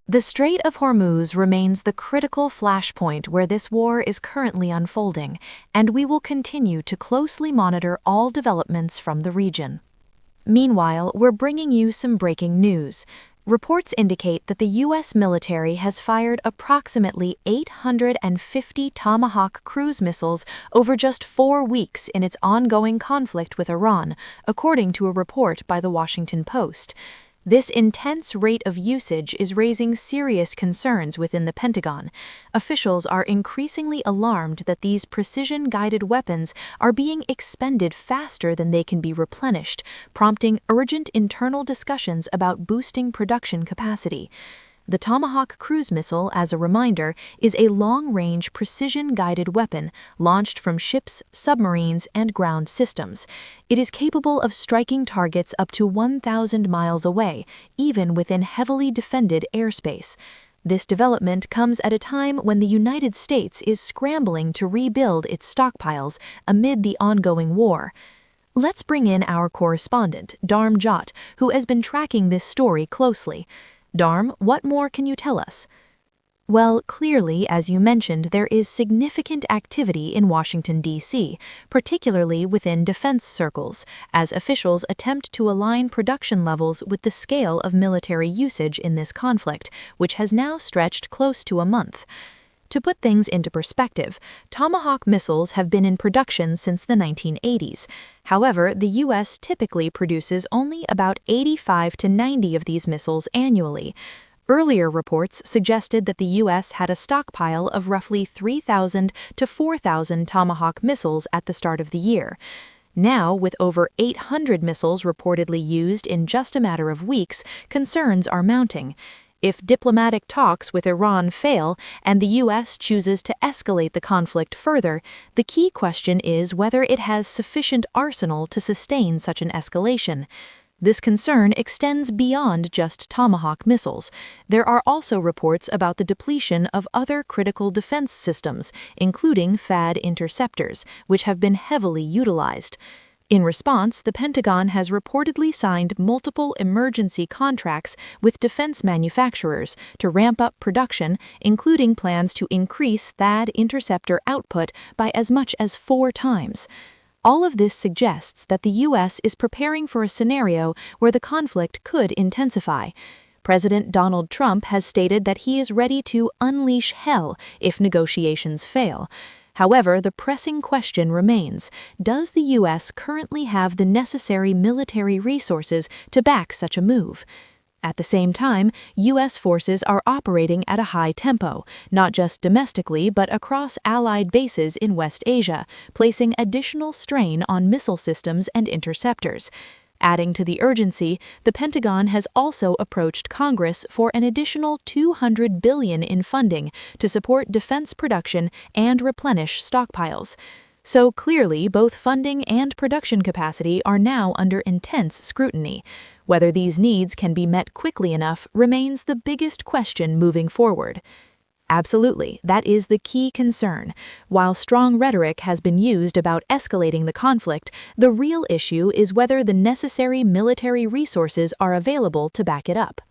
The Strait of Hormuz remains the critical flashpoint where this war is currently unfolding, and we will continue to closely monitor all developments from the region. Meanwhile, we're bringing you some breaking news. Reports indicate that the U.S. military has fired approximately 850 Tomahawk cruise missiles over just 4 weeks in its ongoing conflict with Iran, according to a report by the Washington Post. This intense rate of usage is raising serious concerns within the Pentagon. Officials are increasingly alarmed that these precision-guided weapons are being expended faster than they can be replenished, prompting urgent internal discussions about boosting production capacity. The Tomahawk cruise missile, as a reminder, is a long-range precision-guided weapon launched from ships, submarines, and ground systems. It is capable of striking targets up to 1,000 miles away, even within heavily defended airspace. This development comes at a time when the United States is scrambling to rebuild its stockpiles amid the ongoing war. Let's bring in our correspondent, Dharm Jot, who has been tracking this story closely. Dharm, what more can you tell us? Well, clearly, as you mentioned, there is significant activity in Washington, D.C., particularly within defense circles, as officials attempt to align production levels with the scale of military usage in this conflict, which has now stretched close to a month. To put things into perspective, Tomahawk missiles have been in production since the 1980s. However, the U.S. typically produces only about 85 to 90 of these missiles annually. Earlier reports suggested that the U.S. had a stockpile of roughly 3,000 to 4,000 Tomahawk missiles at the start of the year. Now, with over 800 missiles reportedly used in just a matter of weeks, concerns are mounting. If diplomatic talks with Iran fail and the U.S. chooses to escalate the conflict further, the key question is whether it has sufficient arsenal to sustain such an escalation. This concern extends beyond just Tomahawk missiles. There are also reports about the depletion of other critical defense systems, including THAAD interceptors, which have been heavily utilized. In response, the Pentagon has reportedly signed multiple emergency contracts with defense manufacturers to ramp up production, including plans to increase THAAD interceptor output by as much as 4 times. All of this suggests that the U.S. is preparing for a scenario where the conflict could intensify. President Donald Trump has stated that he is ready to unleash hell if negotiations fail. However, the pressing question remains, does the U.S. currently have the necessary military resources to back such a move? At the same time, U.S. forces are operating at a high tempo, not just domestically but across allied bases in West Asia, placing additional strain on missile systems and interceptors. Adding to the urgency, the Pentagon has also approached Congress for an additional $200 billion in funding to support defense production and replenish stockpiles. So clearly, both funding and production capacity are now under intense scrutiny. Whether these needs can be met quickly enough remains the biggest question moving forward. Absolutely, that is the key concern. While strong rhetoric has been used about escalating the conflict, the real issue is whether the necessary military resources are available to back it up.